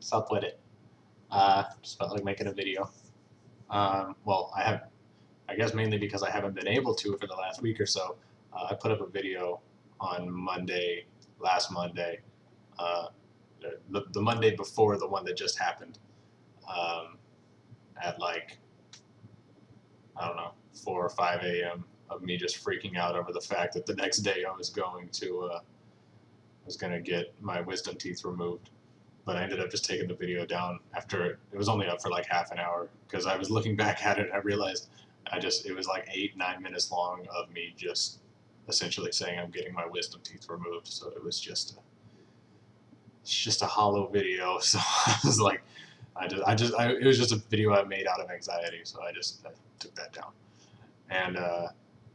Sup with it. Just felt like making a video. Well, I guess mainly because I haven't been able to for the last week or so. I put up a video on Monday, last Monday, uh, the Monday before the one that just happened, at like, I don't know, 4 or 5 a.m. of me just freaking out over the fact that the next day I was going to get my wisdom teeth removed. But I ended up just taking the video down after it was only up for like half an hour because I was looking back at it and I realized it was like 8-9 minutes long of me just essentially saying I'm getting my wisdom teeth removed. So it was just a hollow video. So I was like, it was just a video I made out of anxiety. So I took that down. And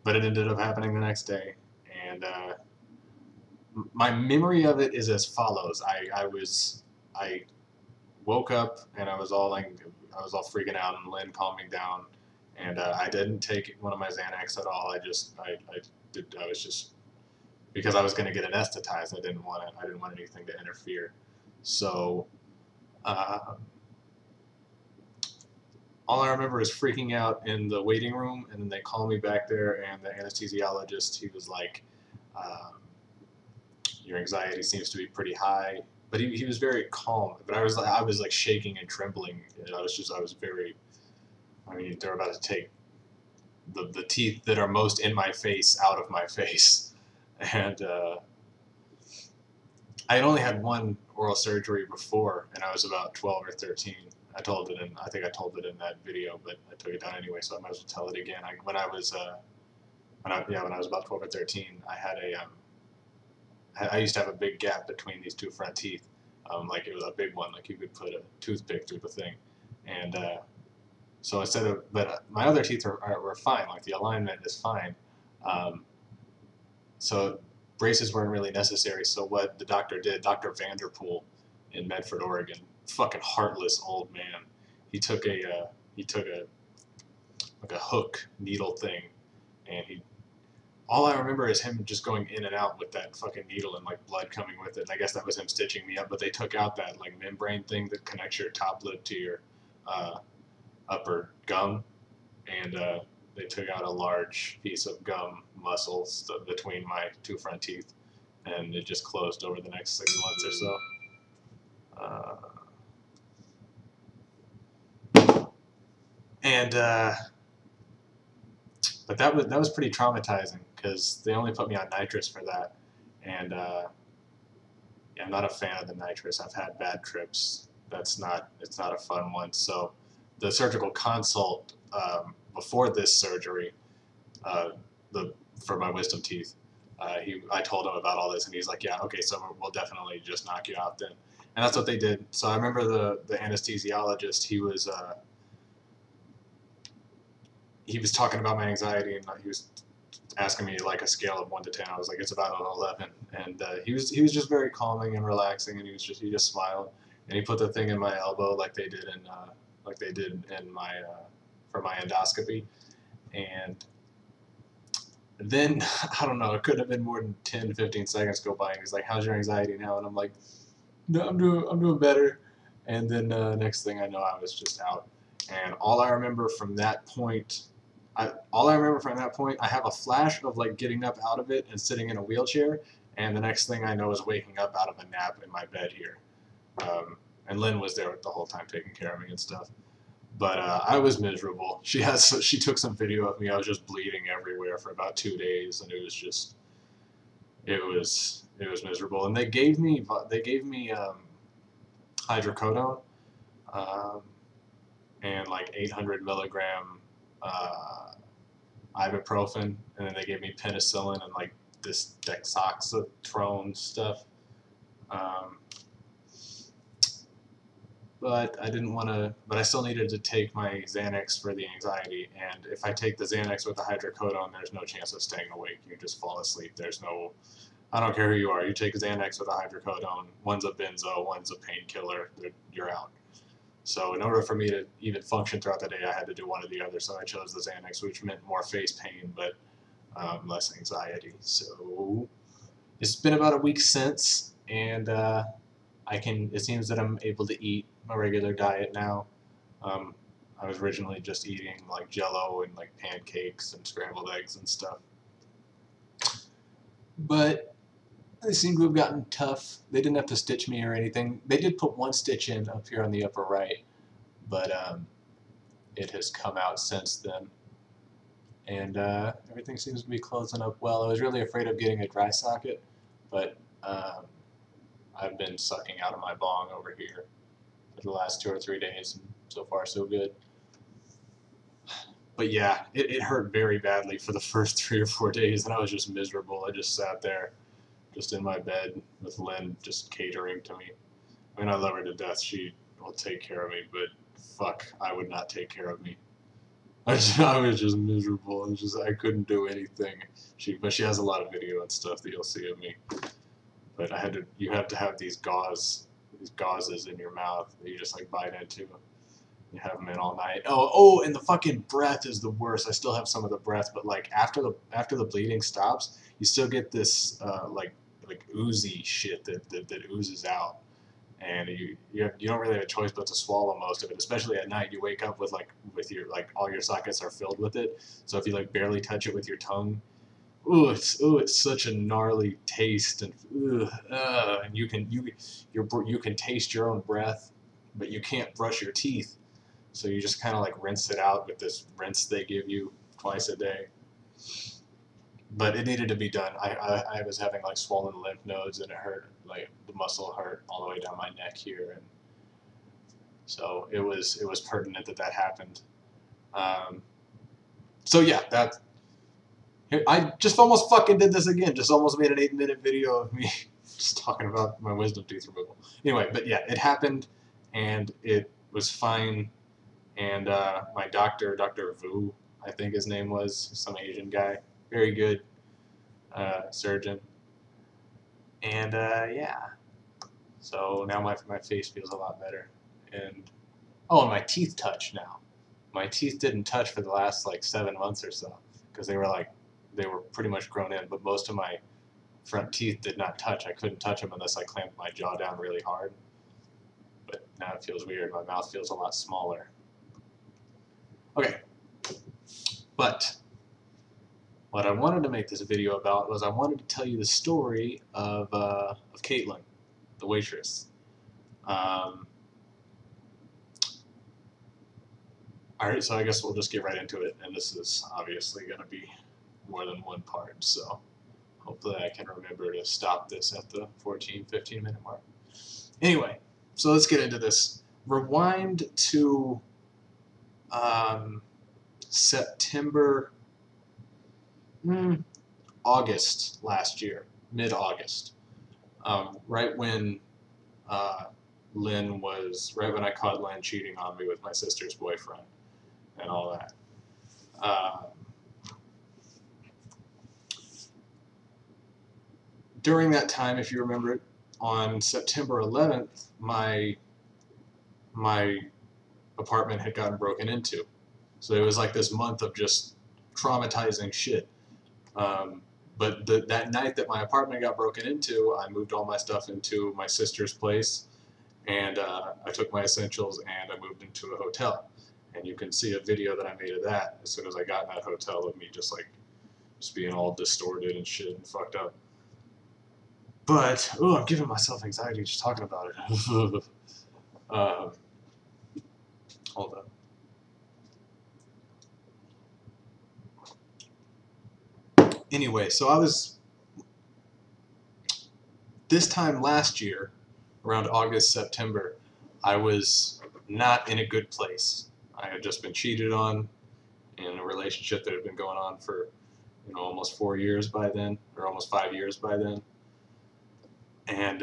but it ended up happening the next day, and my memory of it is as follows. I woke up and I was all freaking out, and Lynn calmed me down, and I didn't take one of my Xanax at all. I was just because I was going to get anesthetized. I didn't want anything to interfere. So all I remember is freaking out in the waiting room, and then they called me back there, and the anesthesiologist, he was like, your anxiety seems to be pretty high. But he was very calm. But I was like shaking and trembling. And I was very, I mean, they're about to take the teeth that are most in my face out of my face. And I had only had one oral surgery before, and I was about 12 or 13. I think I told it in that video, but I took it down anyway, so I might as well tell it again. When I was about 12 or 13, I used to have a big gap between these two front teeth. Like it was a big one, like you could put a toothpick through the thing. And so but my other teeth were fine, like the alignment is fine. So braces weren't really necessary. So what the doctor did, Dr. Vanderpool in Medford, Oregon, fucking heartless old man. He took a hook needle thing, and all I remember is him just going in and out with that fucking needle and like blood coming with it. And I guess that was him stitching me up, but they took out that like membrane thing that connects your top lip to your upper gum, and they took out a large piece of gum muscle between my two front teeth, and it just closed over the next 6 months or so. But that was pretty traumatizing because they only put me on nitrous for that, and yeah, I'm not a fan of the nitrous. I've had bad trips. It's not a fun one. So the surgical consult before this surgery, for my wisdom teeth, I told him about all this, and he's like, yeah, okay, so we'll definitely just knock you out then. And that's what they did. So I remember the anesthesiologist, he was talking about my anxiety, and he was asking me like a scale of 1 to 10. I was like, it's about an 11. And he was just very calming and relaxing, and he just smiled, and he put the thing in my elbow like they did in my for my endoscopy. And then I don't know, it couldn't have been more than 10 to 15 seconds go by, and he's like, how's your anxiety now? And I'm like, no, I'm doing better. And then next thing I know, I was just out. And all I remember from that point, I have a flash of like getting up out of it and sitting in a wheelchair, and the next thing I know is waking up out of a nap in my bed here. And Lynn was there the whole time taking care of me and stuff. But I was miserable. She took some video of me. I was just bleeding everywhere for about 2 days, and it was miserable. And they gave me hydrocodone, and like 800 milligram ibuprofen, and then they gave me penicillin and like this dexoxatrone stuff. But I didn't want to. But I still needed to take my Xanax for the anxiety. And if I take the Xanax with the hydrocodone, there's no chance of staying awake. You just fall asleep. There's no. I don't care who you are. You take Xanax with a hydrocodone. One's a benzo. One's a painkiller. You're out. So in order for me to even function throughout the day, I had to do one or the other. So I chose the Xanax, which meant more face pain, but less anxiety. So it's been about a week since, and It seems that I'm able to eat a regular diet now. I was originally just eating like Jello and like pancakes and scrambled eggs and stuff. But they seem to have gotten tough. They didn't have to stitch me or anything. They did put one stitch in up here on the upper right, but it has come out since then. And everything seems to be closing up well. I was really afraid of getting a dry socket, but I've been sucking out of my bong over here for the last 2 or 3 days, and so far so good. But yeah, it hurt very badly for the first 3 or 4 days, and I was just miserable. I just sat there, just in my bed with Lynn just catering to me. I mean, I love her to death. She will take care of me, but fuck, I would not take care of me. I was just miserable, and I couldn't do anything. But she has a lot of video and stuff that you'll see of me. But you have to have these gauzes in your mouth that you just like bite into. You have them in all night. Oh, and the fucking breath is the worst. I still have some of the breath, but like after the bleeding stops, you still get this like oozy shit that oozes out, and you don't really have a choice but to swallow most of it. Especially at night, you wake up with your all your sockets are filled with it. So if you like barely touch it with your tongue, it's such a gnarly taste, and and you can taste your own breath, but you can't brush your teeth. So you just kind of like rinse it out with this rinse they give you twice a day. But it needed to be done. I was having like swollen lymph nodes, and it hurt, like the muscle hurt all the way down my neck here, and so it was pertinent that happened. So yeah, I just almost fucking did this again. Just almost made an 8-minute video of me just talking about my wisdom tooth removal. Anyway, but yeah, it happened, and it was fine. And my doctor, Dr. Vu, I think his name was, some Asian guy, very good surgeon. And yeah, so now my face feels a lot better. And and my teeth touch now. My teeth didn't touch for the last like 7 months or so, because they were pretty much grown in. But most of my front teeth did not touch. I couldn't touch them unless I clamped my jaw down really hard. But now it feels weird. My mouth feels a lot smaller. Okay, but what I wanted to make this video about was I wanted to tell you the story of Kaitlin, the waitress. Alright, so I guess we'll just get right into it, and this is obviously going to be more than one part, so hopefully I can remember to stop this at the 15 minute mark. Anyway, so let's get into this. Rewind to September, August last year, mid-August, right when right when I caught Lynn cheating on me with my sister's boyfriend and all that. During that time, if you remember, on September 11th, my apartment had gotten broken into. So it was like this month of just traumatizing shit. But that night that my apartment got broken into, I moved all my stuff into my sister's place, and I took my essentials and I moved into a hotel. And you can see a video that I made of that as soon as I got in that hotel, of me just being all distorted and shit and fucked up. But, I'm giving myself anxiety just talking about it. Hold up. Anyway, so this time last year, around August, September, I was not in a good place. I had just been cheated on in a relationship that had been going on for, almost 4 years by then, or almost 5 years by then. And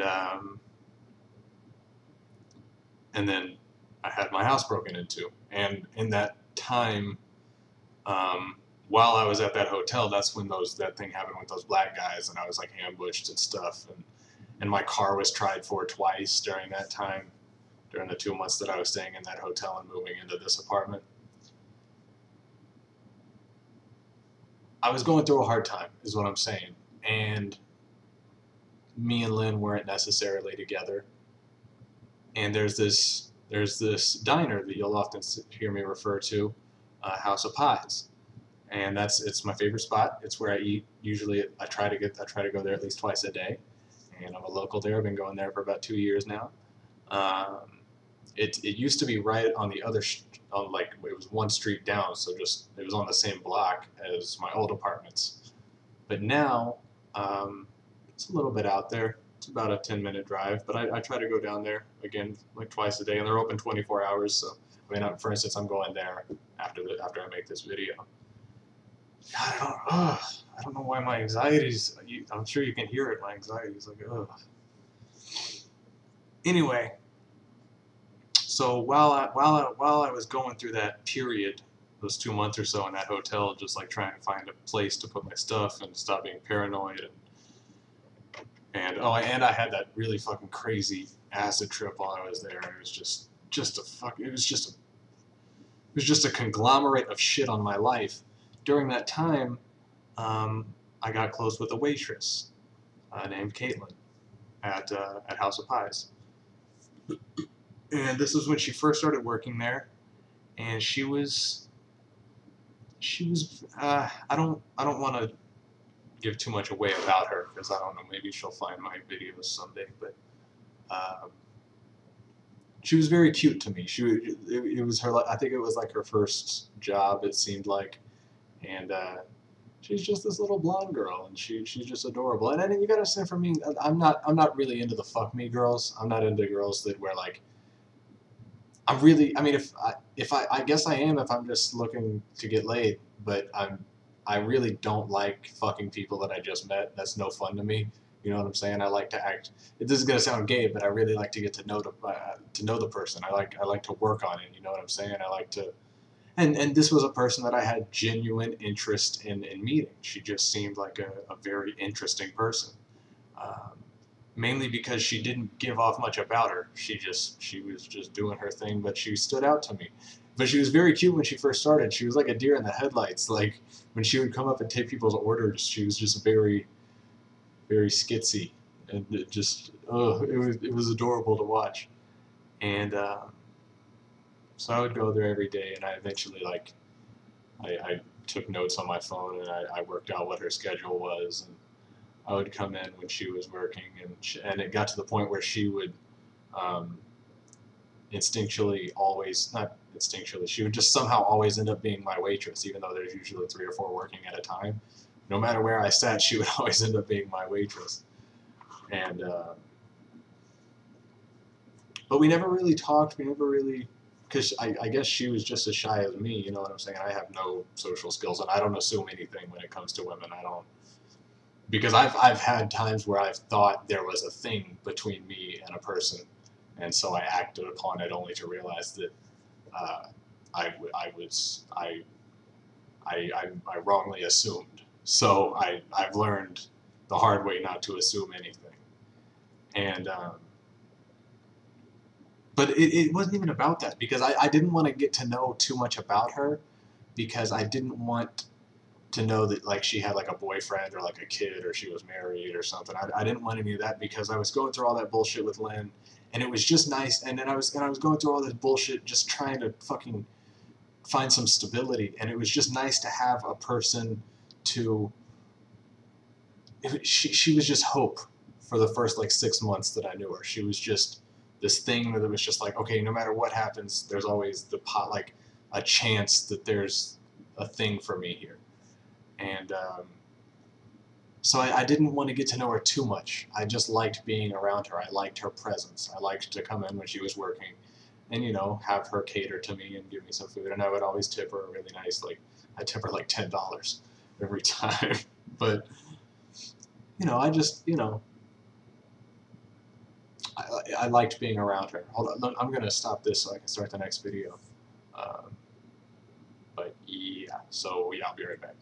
then I had my house broken into. And in that time, while I was at that hotel, that's when that thing happened with those black guys, and I was like ambushed and stuff, and my car was tried for twice during that time, during the 2 months that I was staying in that hotel and moving into this apartment. I was going through a hard time, is what I'm saying, and me and Lynn weren't necessarily together. And there's this diner that you'll often hear me refer to, House of Pies, and it's my favorite spot. It's where I eat. Usually, I try to go there at least twice a day, and I'm a local there. I've been going there for about 2 years now. Um, it used to be right on the other, on like it was one street down, so just it was on the same block as my old apartments. But now, it's a little bit out there. It's about a 10-minute drive, but I try to go down there again like twice a day, and they're open 24 hours. So I mean, for instance, I'm going there after I make this video. God, I don't know why my anxiety's. I'm sure you can hear it. My anxiety's like, ugh. Anyway, so while I was going through that period, those 2 months or so in that hotel, just like trying to find a place to put my stuff and stop being paranoid, and I had that really fucking crazy acid trip while I was there, and it was just a fuck. It was just a conglomerate of shit on my life. During that time, I got close with a waitress named Kaitlin at House of Pies, and this was when she first started working there, and she was I don't want to give too much away about her, because I don't know, maybe she'll find my videos someday, but she was very cute to me. It was her, I think it was like her first job, it seemed like, and she's just this little blonde girl, and she's just adorable. And then you gotta say, for me, I'm not really into the fuck me girls. I'm not into girls that wear like. I'm really. I mean, I guess I am if I'm just looking to get laid, but I really don't like fucking people that I just met. That's no fun to me. You know what I'm saying? I like to act. This is gonna sound gay, but I really like to get to know the person. I like to work on it. You know what I'm saying? I like to. And this was a person that I had genuine interest in meeting. She just seemed like a very interesting person. Um, Mainly because she didn't give off much about her. She was just doing her thing, but she stood out to me. But she was very cute when she first started. She was like a deer in the headlights. Like when she would come up and take people's orders, she was just very, very skitsy, and it was adorable to watch. And so I would go there every day, and I eventually I took notes on my phone, and I worked out what her schedule was, and I would come in when she was working, and it got to the point where she would um, instinctually always, not instinctually, she would just somehow always end up being my waitress, even though there's usually 3 or 4 working at a time. No matter where I sat, she would always end up being my waitress. And but we never really talked. We never really, because I guess she was just as shy as me. You know what I'm saying? I have no social skills, and I don't assume anything when it comes to women. I don't, because I've had times where I've thought there was a thing between me and a person, and so I acted upon it only to realize that uh, I wrongly assumed. So I've learned the hard way not to assume anything, and but it wasn't even about that, because I didn't want to get to know too much about her, because I didn't want to know that like she had like a boyfriend or like a kid or she was married or something. I didn't want any of that, because I was going through all that bullshit with Lynn, and it was just nice. And then I was going through all this bullshit just trying to fucking find some stability, and it was just nice to have a person to. She was just hope for the first like 6 months that I knew her. She was just this thing that was just like, okay, no matter what happens, there's always like a chance that there's a thing for me here. And so I didn't want to get to know her too much. I just liked being around her. I liked her presence. I liked to come in when she was working and, you know, have her cater to me and give me some food. And I would always tip her really nice. Like, I tip her like $10 every time. But, you know, I just, you know, I liked being around her. Hold on, I'm going to stop this so I can start the next video. But yeah, so yeah, I'll be right back.